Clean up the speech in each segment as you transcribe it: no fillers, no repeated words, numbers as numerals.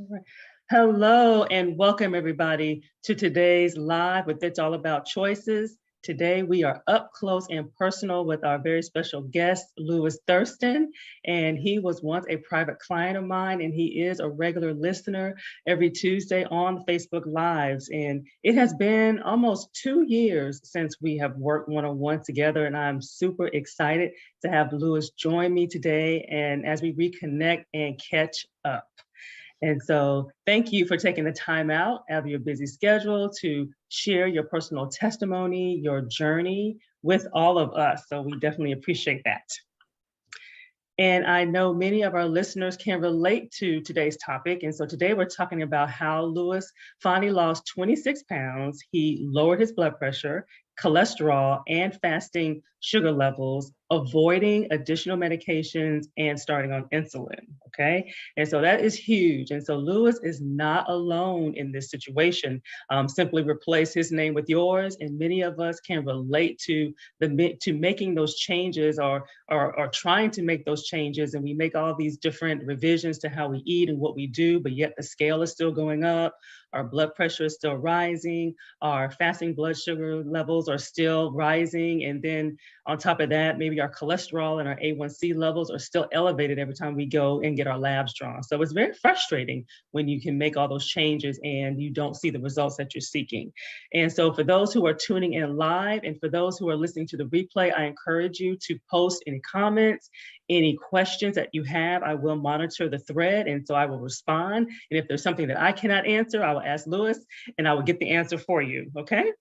All right. Hello and welcome everybody to today's live with It's All About Choices. Today we are up close and personal with our very special guest, Lewis Thurston. And he was once a private client of mine, and he is a regular listener every Tuesday on Facebook Lives. And it has been almost 2 years since we have worked one-on-one together, and I'm super excited to have Lewis join me today and as we reconnect and catch up. And so, thank you for taking the time out of your busy schedule to share your personal testimony, your journey with all of us. So, we definitely appreciate that. And I know many of our listeners can relate to today's topic. And so today we're talking about how Lewis finally lost 26 pounds. He lowered his blood pressure, cholesterol, and fasting sugar levels, avoiding additional medications, and starting on insulin. Okay. And so that is huge. And so Lewis is not alone in this situation. Simply replace his name with yours. And many of us can relate to making those changes or trying to make those changes, and we make all these different revisions to how we eat and what we do, but yet the scale is still going up, our blood pressure is still rising, our fasting blood sugar levels are still rising, and then on top of that, maybe our cholesterol and our A1C levels are still elevated every time we go and get our labs drawn. So it's very frustrating when you can make all those changes and you don't see the results that you're seeking. And so for those who are tuning in live and for those who are listening to the replay, I encourage you to post any comments, any questions that you have. I will monitor the thread, and so I will respond. And if there's something that I cannot answer, I will ask Lewis and I will get the answer for you, okay?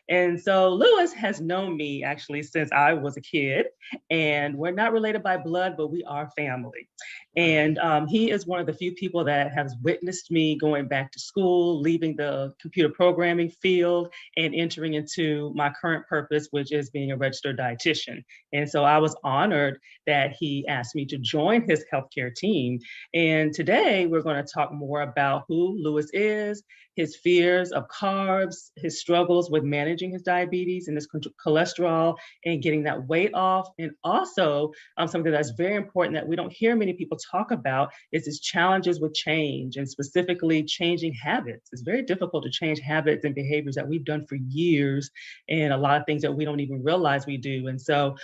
And so Lewis has known me actually since I was a kid, and we're not related by blood, but we are family. And he is one of the few people that has witnessed me going back to school, leaving the computer programming field, and entering into my current purpose, which is being a registered dietitian. And so I was honored that he asked me to join his healthcare team. And today we're going to talk more about who Lewis is, his fears of carbs, his struggles with managing his diabetes and his cholesterol and getting that weight off. And also something that's very important that we don't hear many people talk about is his challenges with change, and specifically changing habits. It's very difficult to change habits and behaviors that we've done for years, and a lot of things that we don't even realize we do. And so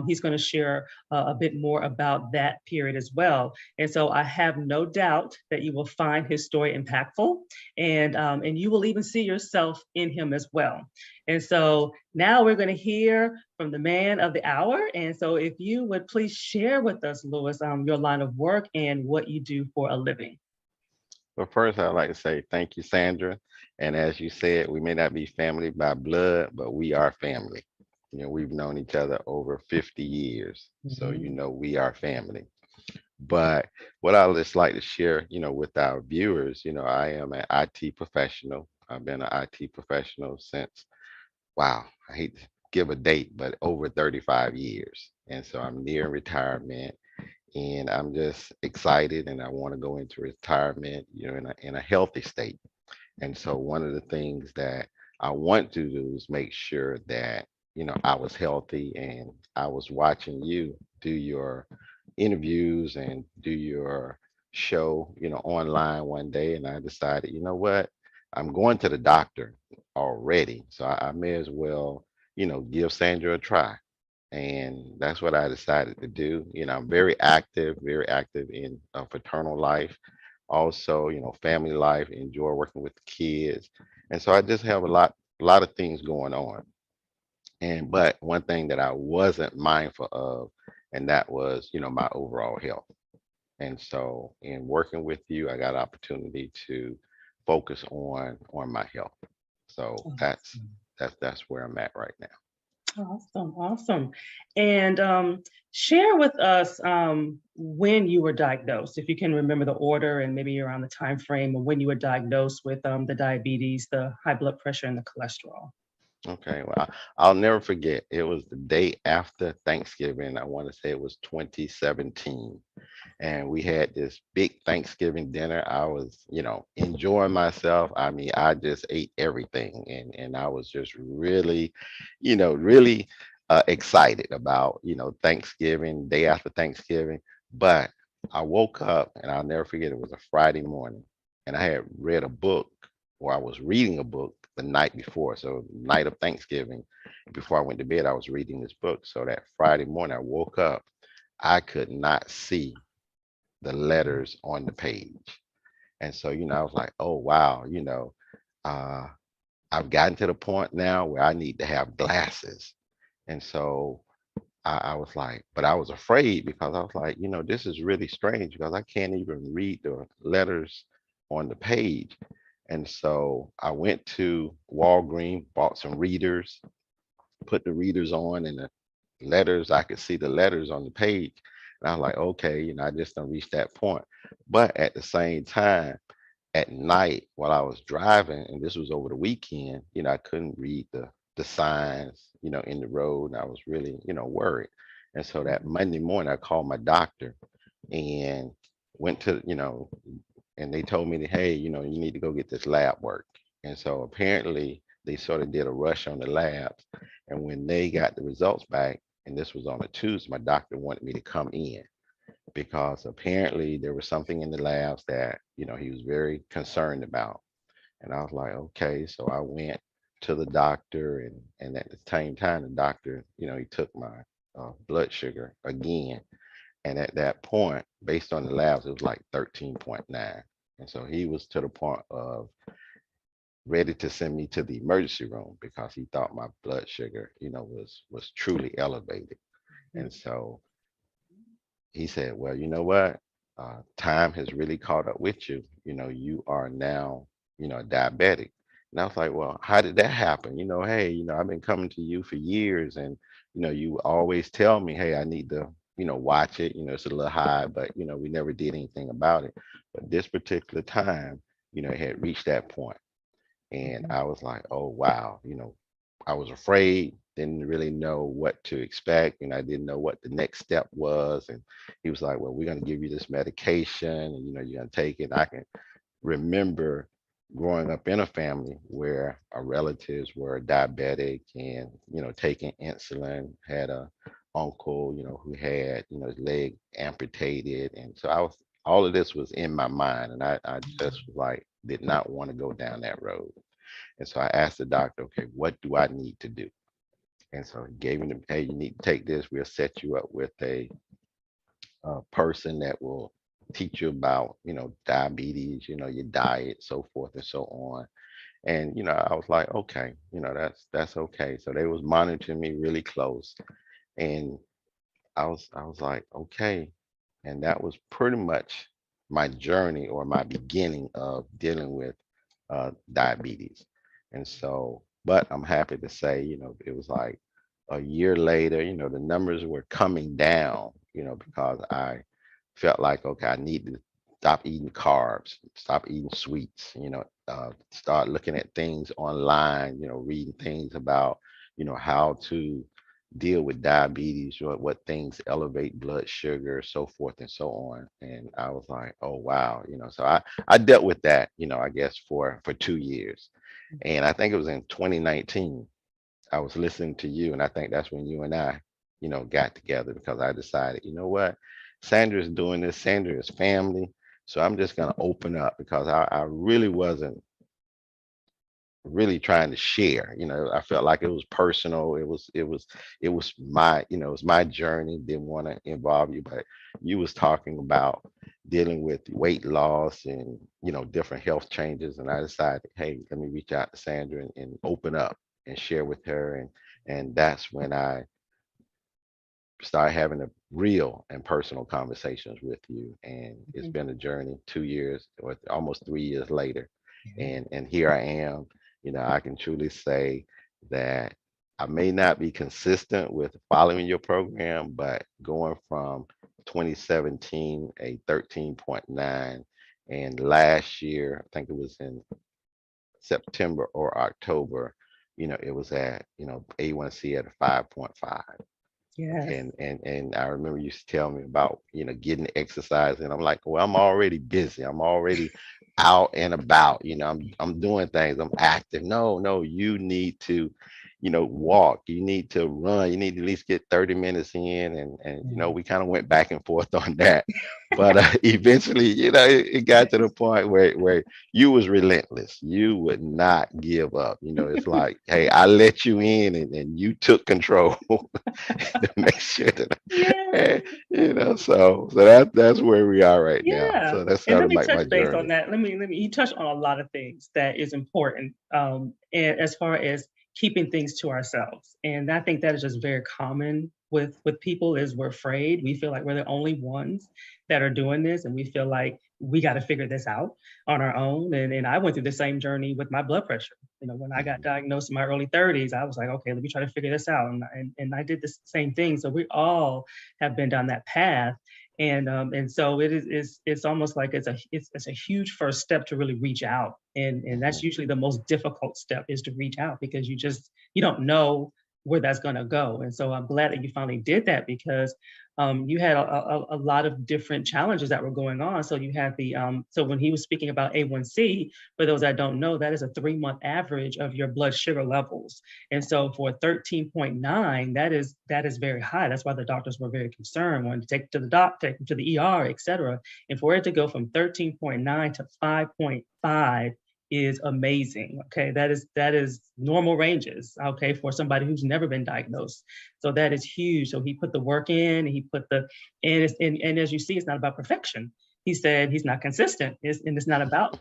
he's going to share a bit more about that period as well. And so I have no doubt that you will find his story impactful, and you will even see yourself in him as well. And so now we're going to hear from the man of the hour. And so if you would please share with us, Lewis, your line of work and what you do for a living. Well, first, I'd like to say thank you, Sandra. And as you said, we may not be family by blood, but we are family. We've known each other over 50 years. So, Mhm. we are family. But what I just like to share, with our viewers, I am an IT professional. I've been an IT professional since, wow, I hate to give a date, but over 35 years. And so I'm near retirement, and I'm just excited, and I want to go into retirement, in a healthy state. And so one of the things that I want to do is make sure that, I was healthy, and I was watching you do your interviews and do your show, online one day, and I decided, you know what? I'm going to the doctor already, so I may as well, give Sandra a try. And that's what I decided to do. I'm very active in fraternal life, also, family life, enjoy working with the kids. And so I just have a lot of things going on. And but one thing that I wasn't mindful of, and that was, my overall health. And so in working with you, I got opportunity to focus on my health. So that's Awesome. that's that's where I'm at right now. Awesome, awesome. And share with us when you were diagnosed, if you can remember the order and maybe around the time frame of when you were diagnosed with the diabetes, the high blood pressure, and the cholesterol. Okay, well, I'll never forget. It was the day after Thanksgiving. I want to say it was 2017. And we had this big Thanksgiving dinner. I was, enjoying myself. I mean, I just ate everything, and I was just really, really excited about, Thanksgiving, day after Thanksgiving. But I woke up, and I'll never forget, it was a Friday morning. and I had read a book, or I was reading a book the night before. So night of Thanksgiving, before I went to bed, I was reading this book. So that Friday morning, I woke up, I could not see the letters on the page. And so, I was like, oh wow, uh, I've gotten to the point now where I need to have glasses. And so I was like, but I was afraid because I was like, this is really strange because I can't even read the letters on the page. And so I went to Walgreens, bought some readers, put the readers on, and the letters, I could see the letters on the page. And I was like, okay, I just don't reach that point. But at the same time, at night while I was driving, and this was over the weekend, I couldn't read the signs, in the road, and I was really, worried. And so that Monday morning, I called my doctor and went to, and they told me that, hey, you need to go get this lab work. And so apparently they sort of did a rush on the labs. And when they got the results back, and this was on a Tuesday, my doctor wanted me to come in because apparently there was something in the labs that, he was very concerned about. And I was like, okay. So I went to the doctor, and at the same time, the doctor, he took my blood sugar again. And at that point, based on the labs, it was like 13.9. And so he was to the point of ready to send me to the emergency room because he thought my blood sugar, was truly elevated. And so he said, well, you know what? Time has really caught up with you. You are now, diabetic. And I was like, well, how did that happen? Hey, I've been coming to you for years, and, you always tell me, hey, I need to, watch it. It's a little high, but, we never did anything about it. But this particular time, it had reached that point. And I was like, oh, wow, I was afraid, didn't really know what to expect, and I didn't know what the next step was. And he was like, well, we're going to give you this medication, and you're going to take it. I can remember growing up in a family where our relatives were diabetic and, taking insulin, had a uncle, who had, his leg amputated. And so all of this was in my mind. And I just was like, did not want to go down that road. And so I asked the doctor, okay, what do I need to do? And so he gave me the, hey, you need to take this. We'll set you up with a person that will teach you about, diabetes, your diet, so forth and so on. And, I was like, okay, that's okay. So they was monitoring me really close. And I was like, okay. And that was pretty much my journey or my beginning of dealing with diabetes. And so, but I'm happy to say, it was like a year later, the numbers were coming down, because I felt like, okay, I need to stop eating carbs, stop eating sweets, start looking at things online, reading things about, how to deal with diabetes, what things elevate blood sugar, so forth and so on. And I was like, oh wow, so I dealt with that, I guess for 2 years. And I think it was in 2019, I was listening to you, and I think that's when you and I, got together because I decided, you know what, Sandra's doing this, Sandra is family. So I'm just gonna open up because I really wasn't really trying to share. I felt like it was personal. It was my, it was my journey. Didn't want to involve you, but you was talking about dealing with weight loss and, different health changes. And I decided, hey, let me reach out to Sandra and open up and share with her. And that's when I started having a real and personal conversations with you. And it's been a journey, 2 years or almost 3 years later. And here I am. I can truly say that I may not be consistent with following your program, but going from 2017, a 13.9, and last year, I think it was in September or October, it was at, A1C at a 5.5. Yes. And I remember you used to tell me about, getting exercise, and I'm like, well, I'm already busy. I'm already out and about. I'm doing things. I'm active. No, no, you need to walk, you need to run, you need to at least get 30 minutes in. And Yeah. we kind of went back and forth on that. But eventually, it got to the point where you was relentless. You would not give up. It's like, hey, I let you in, and you took control to make sure that, Yeah. so that's where we are right now. Yeah. So that's And let sort of me like my touch base on journey. that. Let me, you touched on a lot of things that is important, and as far as keeping things to ourselves. And I think that is just very common with people is we're afraid. We feel like we're the only ones that are doing this, and we feel like we got to figure this out on our own. And I went through the same journey with my blood pressure. When I got Mhm. diagnosed in my early 30s, I was like, okay, let me try to figure this out. And I did the same thing. So we all have been down that path, and so it's almost like it's a huge first step to really reach out, and that's Mhm. usually the most difficult step, is to reach out, because you don't know where that's going to go. And so I'm glad that you finally did that, because you had a lot of different challenges that were going on. So you had so when he was speaking about A1C, for those that don't know, that is a 3-month average of your blood sugar levels. And so for 13.9, that is very high. That's why the doctors were very concerned, wanted to take to the doctor, take them to the ER, et cetera. And for it to go from 13.9 to 5.5 is amazing. Okay. That is normal ranges. Okay. For somebody who's never been diagnosed. So that is huge. So he put the work in, he put and as you see, it's not about perfection. He said he's not consistent. And it's not about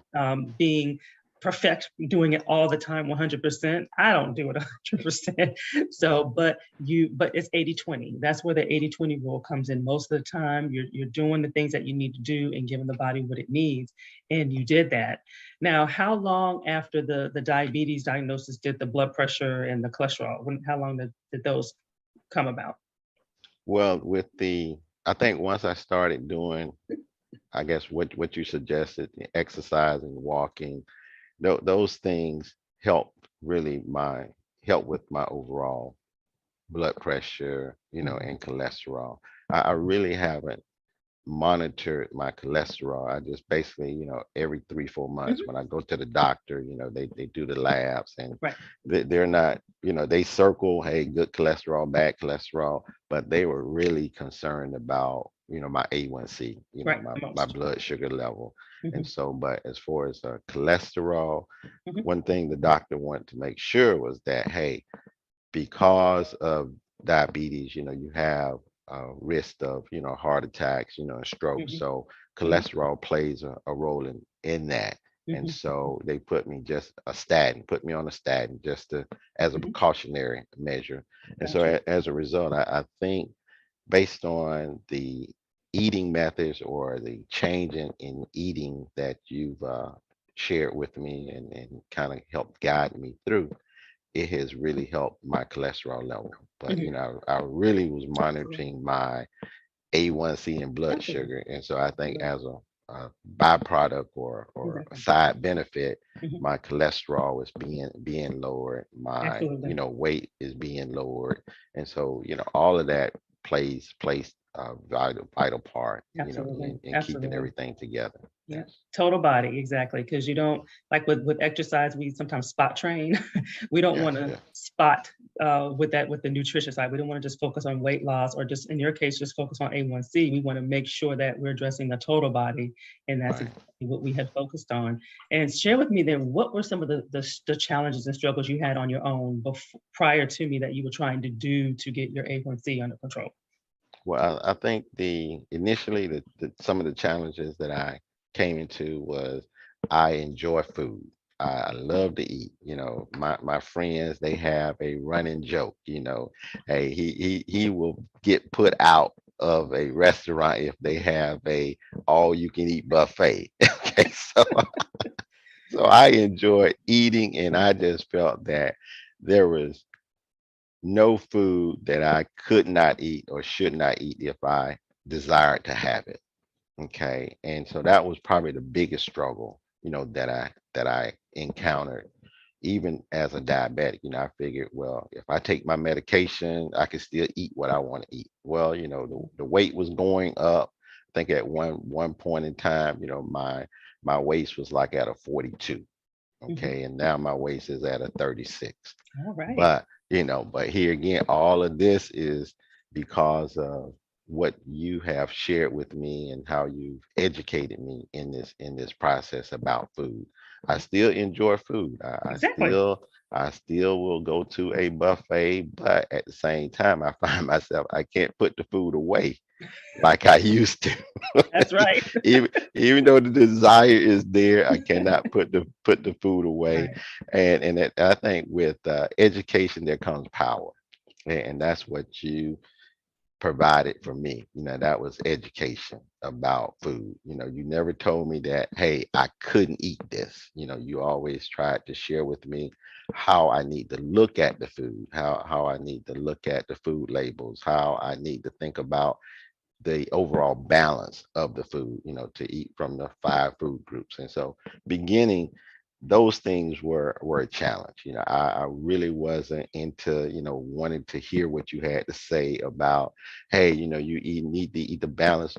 being perfect, doing it all the time 100%. I don't do it 100%. So but it's 80/20. That's where the 80/20 rule comes in. Most of the time you're doing the things that you need to do and giving the body what it needs, and you did that. Now, how long after the diabetes diagnosis did the blood pressure and the cholesterol, how long did those come about? Well, I think once I started doing, I guess what you suggested, exercising, walking, those things really help with my overall blood pressure, Mhm, and cholesterol. I really haven't monitored my cholesterol. I just basically, every 3, 4 months mhm. when I go to the doctor, they do the labs, and Right. they're not, they circle, hey, good cholesterol, bad cholesterol, but they were really concerned about, my A1C, Right. my Most. blood sugar level. And Mhm, so, but as far as cholesterol, mhm, one thing the doctor wanted to make sure was that, hey, because of diabetes, you have a risk of, heart attacks, and strokes. mhm, So mhm, cholesterol plays a role in that. And mhm, so they put me on a statin just as a mhm. precautionary measure. And so Gotcha. as a result, I think based on the eating methods or the change in eating that you've shared with me and kind of helped guide me through, it has really helped my cholesterol level. But Mhm. I really was Absolutely. monitoring my A1C and blood Absolutely. sugar, and so I think Absolutely. as a byproduct or a Exactly. side benefit, Mhm. my cholesterol is being lowered, my Absolutely. weight is being lowered, and so all of that plays a vital part, Absolutely. in keeping Absolutely. everything together. Yeah, Yes. total body, exactly. Because you don't, like with exercise, we sometimes spot train. We don't Yes. want to Yes. spot with the nutrition side. We don't want to just focus on weight loss, or just in your case, just focus on A1C. We want to make sure that we're addressing the total body, and that's Right. exactly what we had focused on. And share with me then, what were some of the challenges and struggles you had on your own prior to me, that you were trying to do to get your A1C under control? Well, I think initially some of the challenges that I came into was I enjoy food. I love to eat. My friends, they have a running joke. Hey, he will get put out of a restaurant if they have a all you can eat buffet. Okay, so I enjoy eating, and I just felt that there was no food that I could not eat or should not eat if I desired to have it. Okay. And so that was probably the biggest struggle, that I encountered even as a diabetic. I figured, well, if I take my medication, I can still eat what I want to eat. Well, the weight was going up. I think at one point in time, my waist was like at a 42. Mhm. Okay. And now my waist is at a 36. All right. But But here again, all of this is because of what you have shared with me and how you've educated me in this process about food. I still enjoy food. Exactly. I still will go to a buffet, but at the same time, I find myself I can't put the food away like I used to. That's right. Even though the desire is there, I cannot put the food away. Right. I think with education there comes power, and that's what you provided for me. That was education about food. You never told me that, hey, I couldn't eat this. You always tried to share with me how I need to look at the food, how I need to look at the food labels, how I need to think about the overall balance of the food, to eat from the five food groups. And so beginning, those things were a challenge. I really wasn't into, wanting to hear what you had to say about, hey, need to eat the balance,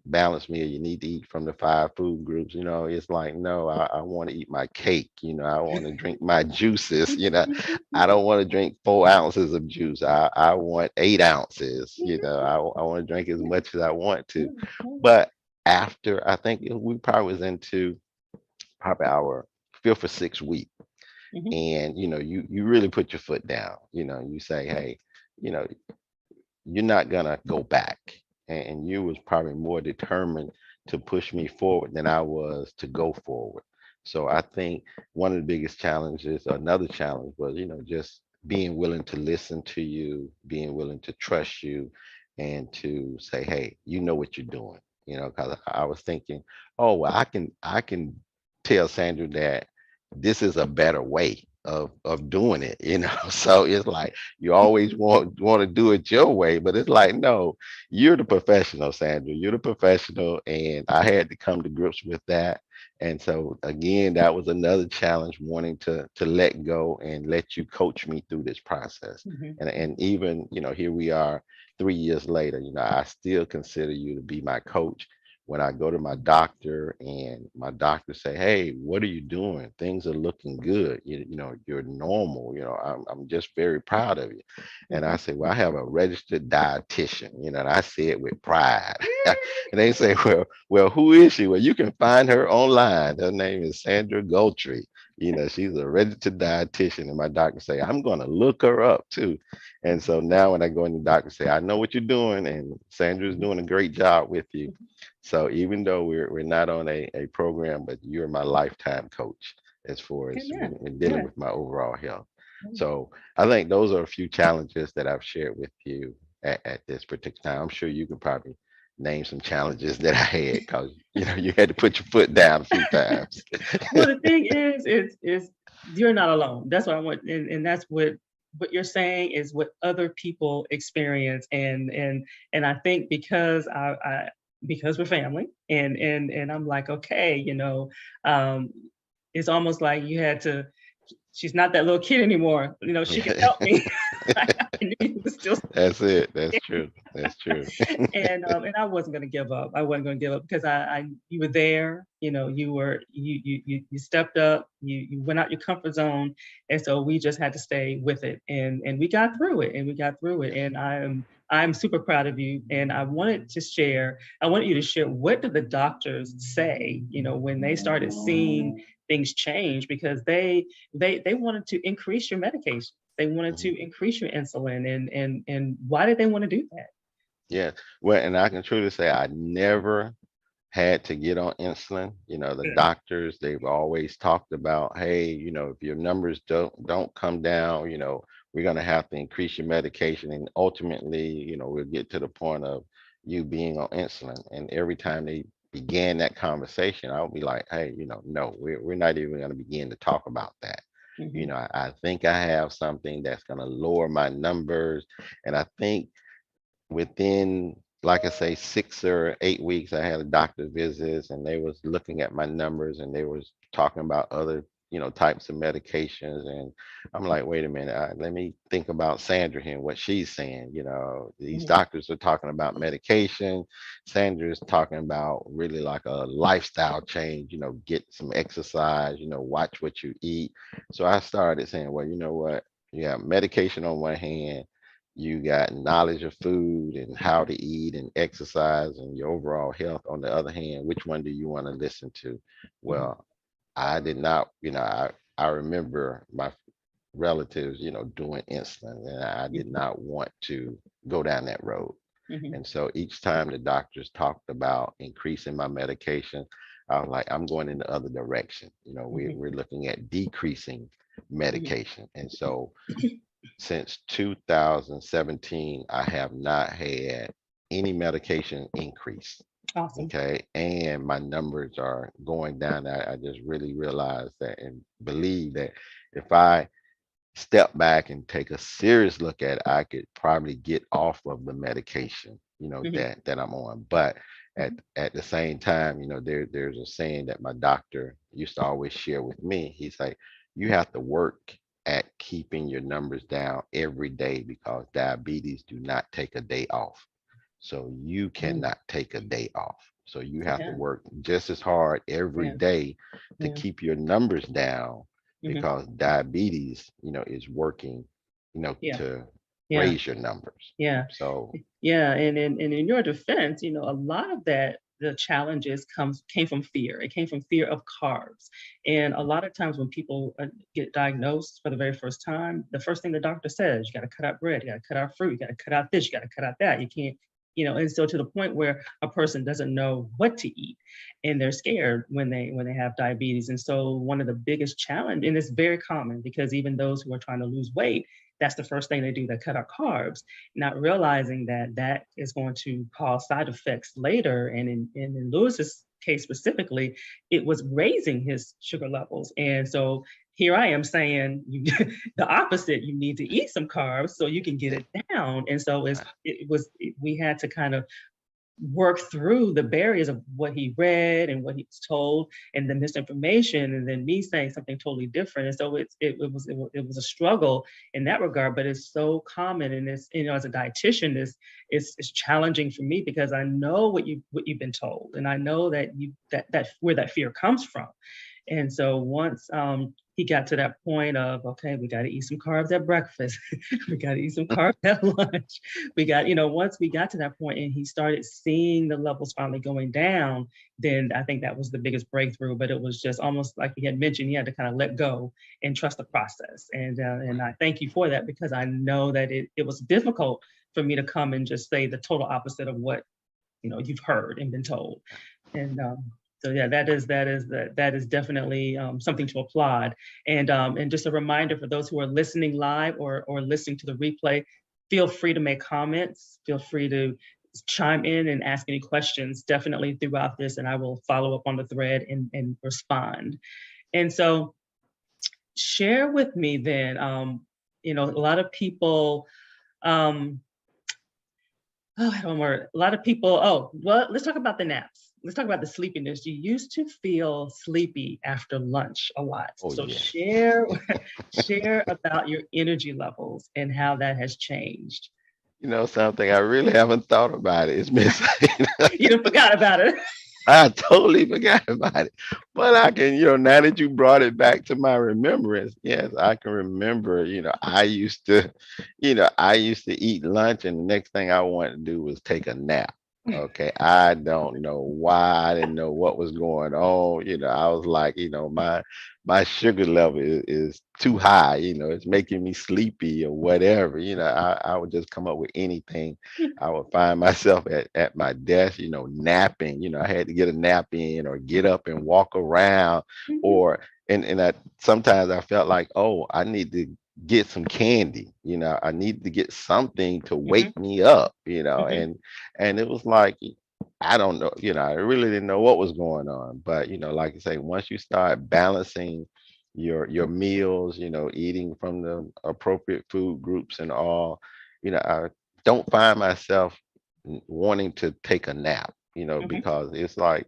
balance meal. You need to eat from the five food groups. It's like, no, I want to eat my cake. I want to drink my juices. I don't want to drink 4 ounces of juice. I want 8 ounces. I want to drink as much as I want to. But after, I think we probably was into probably our fifth or sixth week, Mhm. and you really put your foot down. You say, hey, you know, you're not gonna go back. And you was probably more determined to push me forward than I was to go forward. So I think one of the biggest challenges, another challenge was, just being willing to listen to you, being willing to trust you, and to say, hey, you know what you're doing. Because I was thinking, oh well, I can tell Sandra that this is a better way of doing it. So it's like you always want to do it your way, but it's like, no, you're the professional, Sandra. You're the professional, and I had to come to grips with that. And so again, that was another challenge, wanting to let go and let you coach me through this process. Mhm. And even, here we are 3 years later, I still consider you to be my coach. When I go to my doctor and my doctor say, hey, what are you doing? Things are looking good. You're normal. I'm just very proud of you. And I Mhm. say, well, I have a registered dietitian, and I say it with pride. And they say, well, who is she? Well, you can find her online. Her name is Sandra Goltry. She's a registered dietitian. And my doctor say, I'm going to look her up too. And so now when I go in, the doctor say, I know what you're doing, and Sandra's Mhm. doing a great job with you. So even though we're not on a program, but you're my lifetime coach as far as Amen. when dealing Yeah. with my overall health. So I think those are a few challenges that I've shared with you at this particular time. I'm sure you could probably name some challenges that I had, because you had to put your foot down a few times. Well, the thing is you're not alone. That's what I want, and that's what you're saying is what other people experience, and I think because because we're family, and I'm like, okay, um, it's almost like you had to. She's not that little kid anymore. She can help me. I knew you were still That's it. That's true. That's true. and I wasn't going to give up. I wasn't going to give up because you were there. You stepped up. You went out your comfort zone, and so we just had to stay with it, and we got through it, and we got through it. And I'm super proud of you. And I wanted to share. I want you to share, what did the doctors say? When they started seeing things change, because they wanted to increase your medication. They wanted Mhm. to increase your insulin, and why did they want to do that? Yeah. Well, and I can truly say I never had to get on insulin. The Good. doctors, they've always talked about, hey, if your numbers don't come down, we're gonna have to increase your medication, and ultimately, we'll get to the point of you being on insulin. And every time they began that conversation, I would be like, hey, no, we're not even gonna begin to talk about that. Mhm. I think I have something that's gonna lower my numbers, and I think within, like I say, 6 or 8 weeks, I had a doctor visits, and they was looking at my numbers, and they was talking about other types of medications. And I'm like, wait a minute, let me think about Sandra here and what she's saying. These Mhm. doctors are talking about medication. Sandra's talking about really like a lifestyle change. Get some exercise, watch what you eat. So I started saying, well, you know what, You got medication on one hand, you got knowledge of food and how to eat and exercise and your overall health on the other hand. Which one do you want to listen to? Mhm, Well, I did not, I remember my relatives, doing insulin, and I did mhm, not want to go down that road. mhm, And so each time the doctors talked about increasing my medication, I was like, I'm going in the other direction. mhm, We're looking at decreasing mhm. medication. And so since 2017, I have not had any medication increase. Awesome. Okay. And my numbers are going down. I just really realized that and believe that if I step back and take a serious look at it, I could probably get off of the medication, Mhm, that I'm on. But mhm, at the same time, there's a saying that my doctor used to always share with me. He's like, you have to work at keeping your numbers down every day because diabetes do not take a day off. So you mm. cannot take a day off. So you have to Yeah, work just as hard every yeah, day to yeah. keep your numbers down Mhm, because diabetes, is working, yeah, to yeah, raise your numbers. yeah. So Yeah, and in your defense, a lot of that the challenges came from fear. It came from fear of carbs. And a lot of times when people get diagnosed for the very first time, the first thing the doctor says, you got to cut out bread, you got to cut out fruit, you got to cut out this, you got to cut out that. You can't, and so to the point where a person doesn't know what to eat and they're scared when they have diabetes. And so one of the biggest challenge, and it's very common because even those who are trying to lose weight, that's the first thing they do, they cut out carbs, not realizing that that is going to cause side effects later. And in Lewis's case specifically, it was raising his sugar levels. And so here I am saying the opposite. You need to eat some carbs so you can get yeah, it down. And so we had to kind of work through the barriers of what he read and what he was told and the misinformation and then me saying something totally different. And so it was a struggle in that regard, but it's so common. And it's, as a dietitian, it's challenging for me because I know what you've been told, and I know that where that fear comes from. And so once he got to that point of, okay, we got to eat some carbs at breakfast, we got to eat some carbs at lunch. Once we got to that point and he started seeing the levels finally going down, then I think that was the biggest breakthrough. But it was just almost like he had mentioned, he had to kind of let go and trust the process. And I thank you for that because I know that it was difficult for me to come and just say the total opposite of what you've heard and been told. And so yeah, that is definitely something to applaud. And just a reminder for those who are listening live or listening to the replay, feel free to make comments. Feel free to chime in and ask any questions definitely throughout this, and I will follow up on the thread and respond. And so share with me then, a lot of people. Um, Oh, I don't worry. A lot of people. Oh, well, let's talk about the naps. Let's talk about the sleepiness. You used to feel sleepy after lunch a lot. oh So yes. share about your energy levels and how that has changed. Something I really haven't thought about it. It's been You done forgot about it. I totally forgot about it. But I can, now that you brought it back to my remembrance, yes, I can remember, I used to eat lunch and the next thing I wanted to do was take a nap. Okay. I don't know why. I didn't know what was going on. I was like, my sugar level is too high, it's making me sleepy or whatever. I would just come up with anything. I would find myself at my desk, napping. I had to get a nap in or get up and walk around or and I sometimes I felt like, oh, I need to get some candy, I need to get something to Mhm, wake me up, mhm, and it was like I don't know, I really didn't know what was going on. But like I say, once you start balancing your meals, eating from the appropriate food groups and all, I don't find myself wanting to take a nap, mhm, because it's like,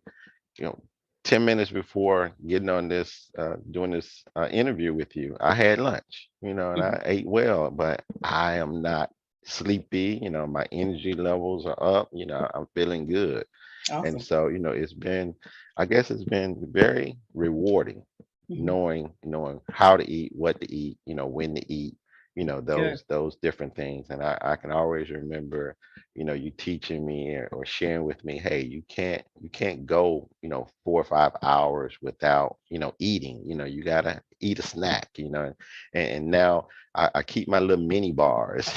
you know, 10 minutes before getting on this, doing this interview with you, I had lunch, and mhm. I ate well, but I am not sleepy, my energy levels are up, I'm feeling good. And Awesome. so, I guess it's been very rewarding Mhm, knowing how to eat, what to eat, when to eat, Good. those different things. And I can always remember, you teaching me or sharing with me, hey, you can't go, 4 or 5 hours without, eating. You gotta eat a snack, and now I keep my little mini bars.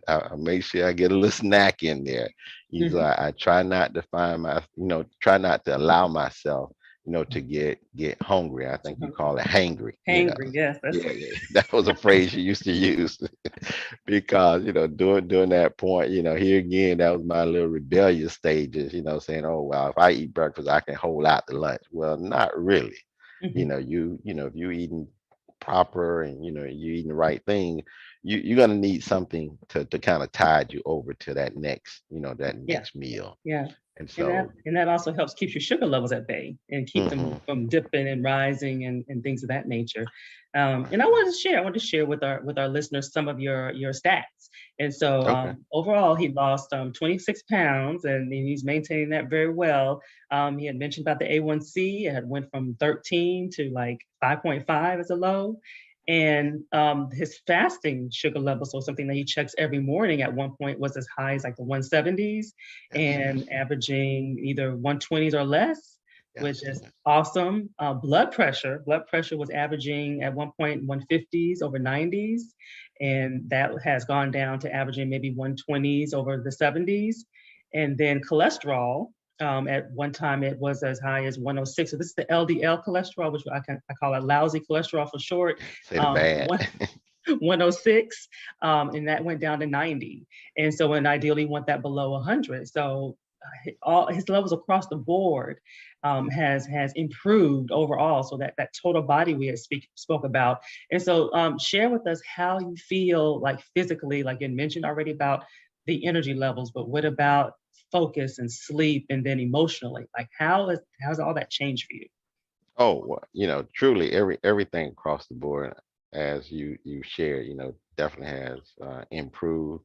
I make sure I get a little snack in there. So Mhm. I try not to find try not to allow myself, to get hungry. I Too think you hungry. call it hangry. Hangry. Yes, that's Yeah, yeah. That was a phrase you used to use because, during that point, here again, that was my little rebellious stages, saying, oh, well, if I eat breakfast, I can hold out the lunch. Well, not really. Mhm. If you eating proper and, you eating the right thing, you're going to need something to kind of tide you over to that Yeah. next meal. Yeah. And And that so, and that also helps keep your sugar levels at bay and keep them mhm, from dipping and rising and things of that nature. right. And I want to share with our listeners some of your stats. And so Okay. overall, he lost 26 pounds, and he's maintaining that very well. He had mentioned about the A1C. It had went from 13 to like 5.5 as a low. And his fasting sugar level, so something that he checks every morning at one point, was as high as like the 170s Yes, and yes, averaging either 120s or less, which yes, is yes. awesome. Blood pressure was averaging at one point 150s over 90s, and that has gone down to averaging maybe 120s over the 70s. And then cholesterol, at one time it was as high as 106. So this is the LDL cholesterol, which I call it lousy cholesterol for short. Say the bad. 106, and that went down to 90. And so, and ideally, want that below 100. So, all his levels across the board has improved overall. So that total body we had spoke about. And so, share with us how you feel like physically, like you mentioned already about the energy levels, but what about focus and sleep, and then emotionally, like how's all that changed for you? Oh, well, truly everything across the board, as you shared, definitely has improved.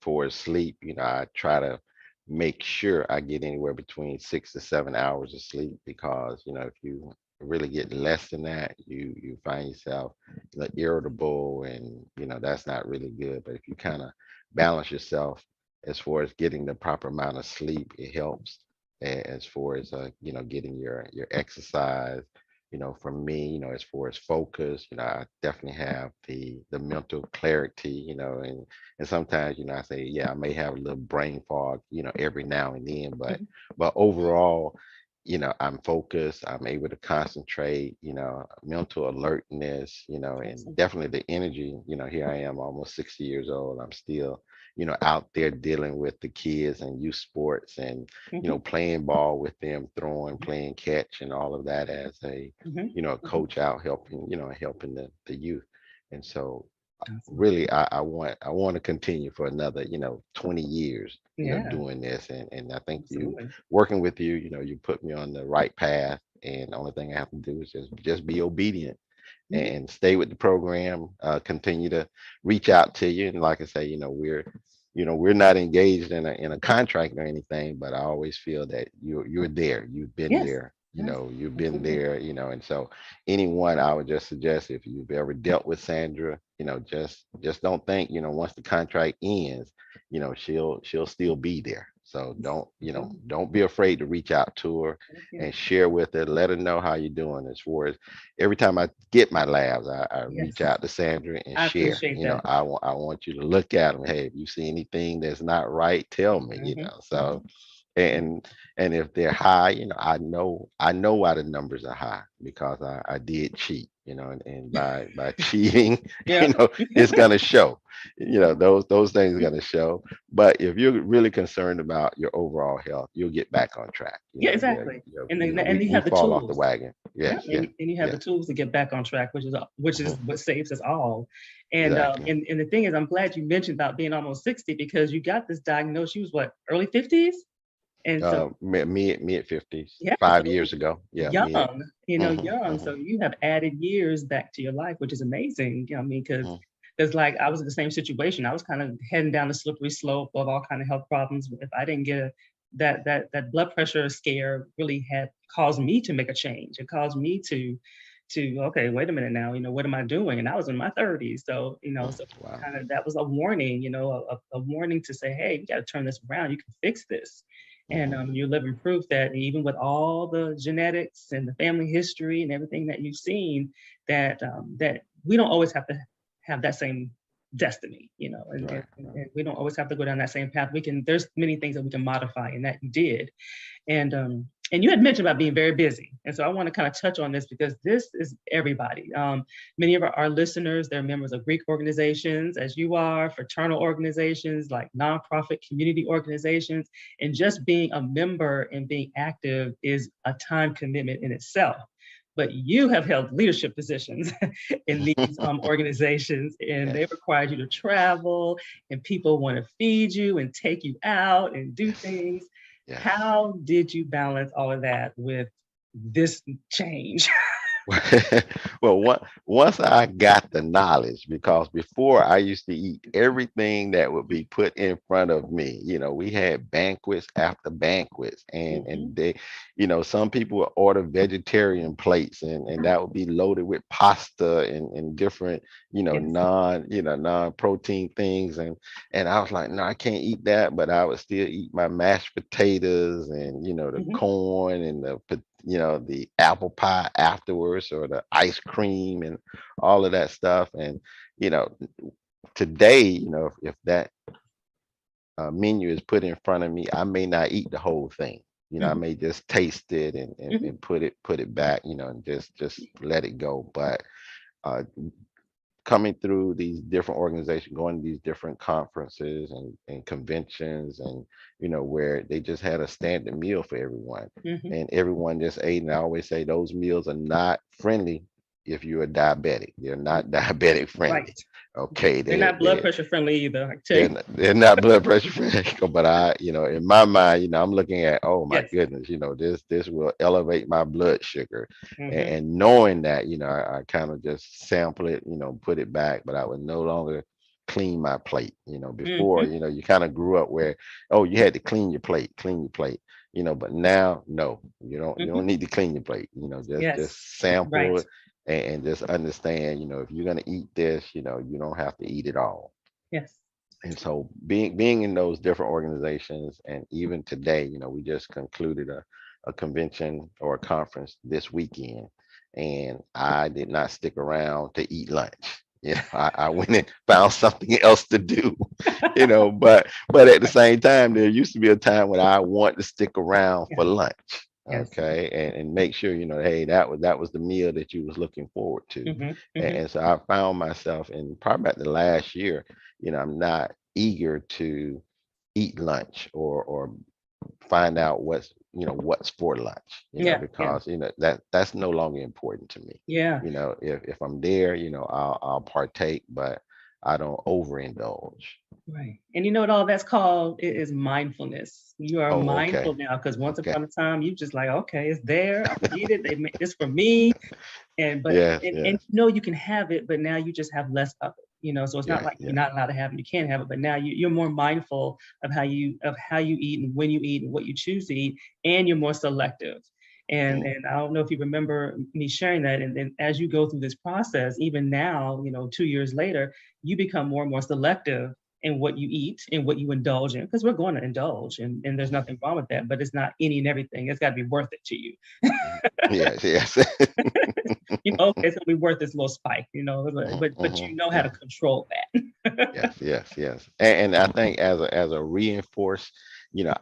For sleep, I try to make sure I get anywhere between 6 to 7 hours of sleep because, if you really get less than that, you find yourself, irritable, and that's not really good. But if you kind of balance yourself as far as getting the proper amount of sleep, it helps. As far as getting your exercise, for me, as far as focus, I definitely have the mental clarity, and sometimes, I say, yeah, I may have a little brain fog, every now and then, but Mhm. overall, I'm focused, I'm able to concentrate, mental alertness, and Awesome. definitely the energy, here I am almost 60 years old. I'm still, out there dealing with the kids and youth sports and, Mhm. playing ball with them, throwing, playing catch and all of that as a, Mhm. a Mhm. coach out helping, helping the youth. And so Awesome. really I want to continue for another 20 years Yeah, doing this, and I think you absolutely. working with you, you put me on the right path, and the only thing I have to do is just be obedient Mhm. and stay with the program, continue to reach out to you, and like I say, we're not engaged in a contract or anything, but I always feel that you're there, you've been Yes, there, yes, you've been absolutely. there, and so anyone, I would just suggest, if you've ever dealt with Sandra, just don't think, once the contract ends, she'll still be there. So Yes, absolutely. don't be afraid to reach out to her Thank you. and share with her, let her know how you're doing. As far as every time I get my labs, I reach Yes, out to Sandra and I share. appreciate that. I want you to look at them. Hey, if you see anything that's not right, tell me. Mhm, So mhm. Yeah. and if they're high, I know why the numbers are high because I did cheat. And by cheating, Yeah. it's gonna show. Yeah. Those things are gonna show. But if you're really concerned about your overall health, you'll get back on track. Yeah, exactly. And then and We you we have the fall off the tools. wagon. Yeah, Yes, yes, and you have the yes. tools to get back on track, which is Hmm. what saves us all. And Exactly. and the thing is, I'm glad you mentioned about being almost 60 because you got this diagnosis. You was what, early 50s? And so Mid 50s, yeah, 5 years so ago. Yeah, mid. young, Hmm. young. Hmm. So you have added years back to your life, which is amazing. I mean, because Hmm. like I was in the same situation. I was kind of heading down the slippery slope of all kind of health problems. If I didn't get that blood pressure scare, really had caused me to make a change. It caused me to to, okay, wait a minute now, what am I doing? And I was in my 30s. So, so Wow. kind of that was a warning, a warning to say, hey, you got to turn this around. You can fix this. And Hmm. you're living proof that even with all the genetics and the family history and everything that you've seen, that we don't always have to have that same destiny, and, and, Right. Right. and we don't always have to go down that same path. There's many things that we can modify, and that you did. And you had mentioned about being very busy. And so I want to kind of touch on this because this is everybody. Many of our listeners, they're members of Greek organizations, as you are, fraternal organizations, like nonprofit community organizations. And just being a member and being active is a time commitment in itself. But you have held leadership positions in these organizations, and Yes. they required you to travel, and people want to feed you and take you out and do Yes. things. Yes. How did you balance all of that with this change? Well, once I got the knowledge, because before I used to eat everything that would be put in front of me. We had banquets after banquets, and Mhm. they, some people would order vegetarian plates, and that would be loaded with pasta and different, Yes. non-protein things, and I was like, no, I can't eat that, but I would still eat my mashed potatoes and the Mhm. corn and the apple pie afterwards, or the ice cream and all of that stuff. And you know, today, if that menu is put in front of me, I may not eat the whole thing. I Mhm. may just taste it and Mhm. put it back, and just let it go. But uh, coming through these different organizations, going to these different conferences and conventions, and where they just had a standard meal for everyone, Mhm. and everyone just ate. And I always say those meals are not friendly if you're a diabetic. They're not diabetic Right. friendly. Okay, They're not blood pressure friendly either, I tell you. they're not blood pressure friendly. But in my mind, I'm looking at, oh my Yes. goodness, this will elevate my blood sugar, Mhm. and knowing that, I kind of just sample it, put it back, but I would no longer clean my plate. Before, Mhm. you kind of grew up where, oh, you had to clean your plate. But now, no, you don't Mhm. need to clean your plate. Yes. Just sample Right. it, and just understand, if you're gonna eat this, you don't have to eat it all. Yes. And so being in those different organizations, and even today, we just concluded a convention or a conference this weekend, and I did not stick around to eat lunch. I went and found something else to do, but at the same time, there used to be a time when I want to stick around Yeah. for lunch. Yes. Okay, and make sure, hey, that was the meal that you was looking forward to. Mhm. and, Mhm. and so I found myself in probably about the last year, I'm not eager to eat lunch, or find out what's for lunch, Yeah. Yeah. because that's no longer important to me. Yeah. If I'm there, I'll partake, but I don't overindulge. Right. And you know what all that's called? It is mindfulness. You are Oh, okay. mindful now because once Okay. upon a time you just like, okay, it's there. I'm gonna eat it. They made this for me. And but Yes, and yes. you can have it, but now you just have less of it. So it's not Yeah, like you're yeah. not allowed to have it, you can't have it, but now you're more mindful of how you eat and when you eat and what you choose to eat, and you're more selective. And Mm, and I don't know if you remember me sharing that. And then as you go through this process, even now, 2 years later, you become more and more selective in what you eat and what you indulge in, because we're going to indulge, and there's mhm, nothing wrong with that, but it's not any and everything. It's got to be worth it to you. mhm. Yes, yes. Okay, it's gonna be worth this little spike, Mhm, but you mhm, know how to mhm. control that. Yes, yes, yes. And I think as a reinforce,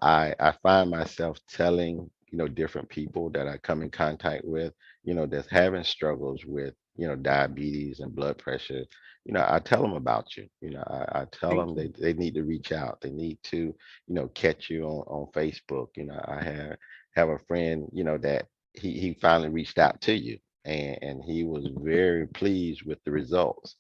I find myself telling, different people that I come in contact with, that's having struggles with, diabetes and blood pressure. I tell them about you. I tell Thank them you. they need to reach out. They need to, catch you on Facebook. I have a friend, that he finally reached out to you, and he was very pleased with the results,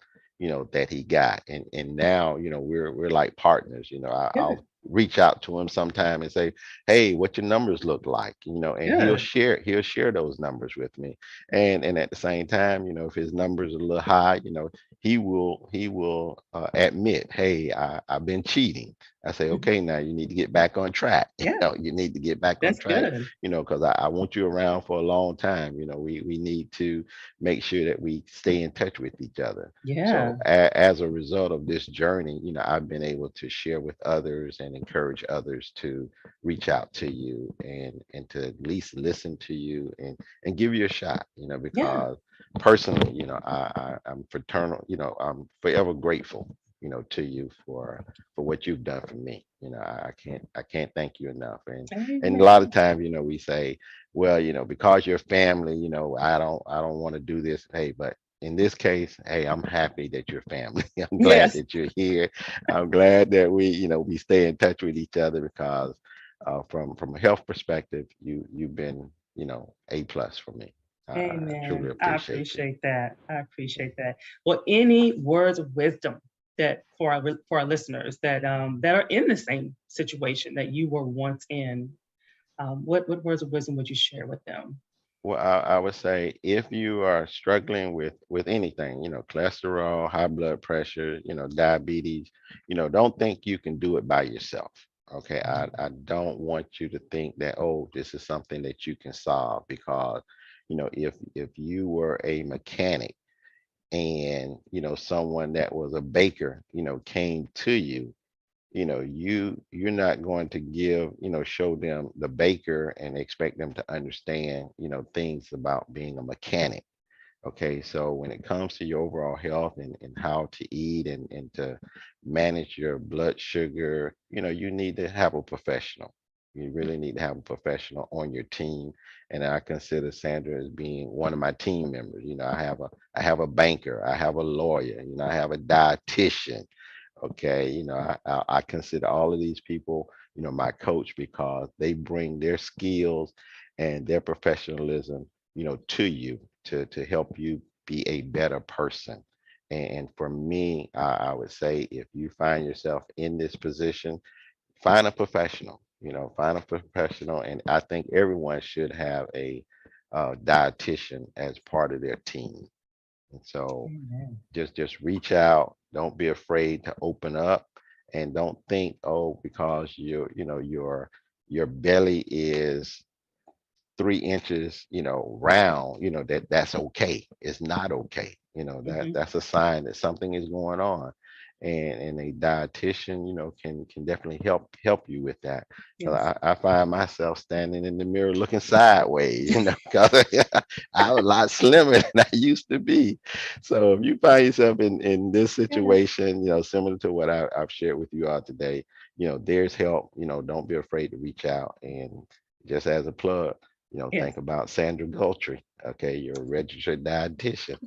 that he got. And now, we're like partners. I'll Good, reach out to him sometime and say, hey, what your numbers look like, and he'll good. share those numbers with me. And at the same time, if his numbers are a little high, he will admit, hey, I've been cheating. I say, Mhm. okay, now you need to get back on track. Yeah, You need to get back on that's track, good. because I want you around for a long time. We need to make sure that we stay in touch with each other. Yeah, So as a result of this journey, I've been able to share with others and encourage others to reach out to you and to at least listen to you and give you a shot, yeah. because personally, I'm fraternal, I'm forever grateful, to you for what you've done for me. I can't thank you enough. And a lot of Amen. times, we say, well, because you're family, I don't want to do this. Hey, but in this case, hey, I'm happy that you're family. I'm glad Yes. that you're here. I'm glad that we stay in touch with each other because from a health perspective, you've been, A+ for me. I truly Amen. I appreciate you. appreciate that. I appreciate that. Well, any words of wisdom that for our listeners that are in the same situation that you were once in, what words of wisdom would you share with them? Well, I would say if you are struggling with anything, cholesterol, high blood pressure, diabetes, don't think you can do it by yourself. Okay, I don't want you to think that, oh, this is something that you can solve, because if you were a mechanic and someone that was a baker came to you, you're not going to show them the baker and expect them to understand things about being a mechanic. Okay, so when it comes to your overall health and how to eat and to manage your blood sugar, you need to have a professional. You really need to have a professional on your team. And I consider Sandra as being one of my team members. I have a banker, I have a lawyer, I have a dietitian. Okay, I consider all of these people, my coach, because they bring their skills and their professionalism, to you to help you be a better person. And for me, I would say if you find yourself in this position, find a professional. Find a professional, and I think everyone should have a dietitian as part of their team. And so Amen. just reach out. Don't be afraid to open up, and don't think, oh, because your belly is 3 inches, round, that's okay. It's not okay. Hmm. That's a sign that something is going on. And a dietitian, can definitely help you with that. So Yes. I find myself standing in the mirror looking sideways, because I'm a lot slimmer than I used to be. So if you find yourself in this Yes. situation, similar to what I've shared with you all today, there's help. Don't be afraid to reach out. And just as a plug, Yes. think about Sandra Gultry. Okay, you're a registered dietitian.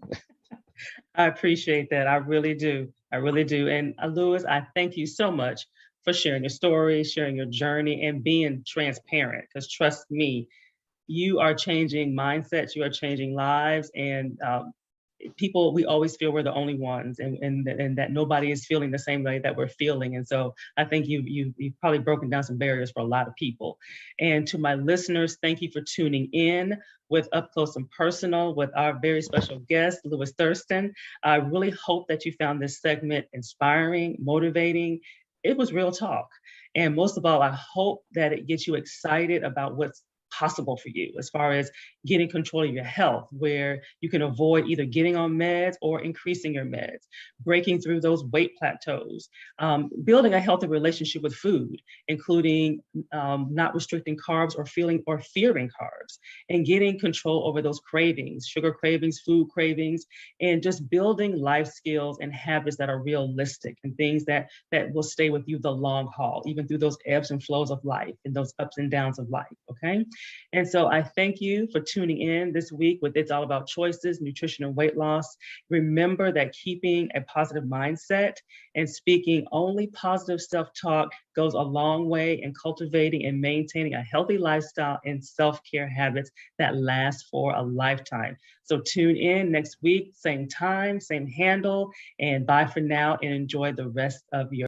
I appreciate that. I really do. I really do. And Lewis, I thank you so much for sharing your story, sharing your journey, and being transparent. Because trust me, you are changing mindsets, you are changing lives, and people, we always feel we're the only ones, and that nobody is feeling the same way that we're feeling. And so I think you've probably broken down some barriers for a lot of people. And to my listeners, thank you for tuning in with Up Close and Personal with our very special guest, Lewis Thurston. I really hope that you found this segment inspiring, motivating. It was real talk. And most of all, I hope that it gets you excited about what's possible for you as far as getting control of your health, where you can avoid either getting on meds or increasing your meds, breaking through those weight plateaus, building a healthy relationship with food, including not restricting carbs or fearing carbs, and getting control over those cravings, sugar cravings, food cravings, and just building life skills and habits that are realistic and things that will stay with you the long haul, even through those ebbs and flows of life and those ups and downs of life. Okay. And so I thank you for tuning in this week with It's All About Choices, Nutrition and Weight Loss. Remember that keeping a positive mindset and speaking only positive self talk goes a long way in cultivating and maintaining a healthy lifestyle and self care habits that last for a lifetime. So tune in next week, same time, same handle, and bye for now and enjoy the rest of your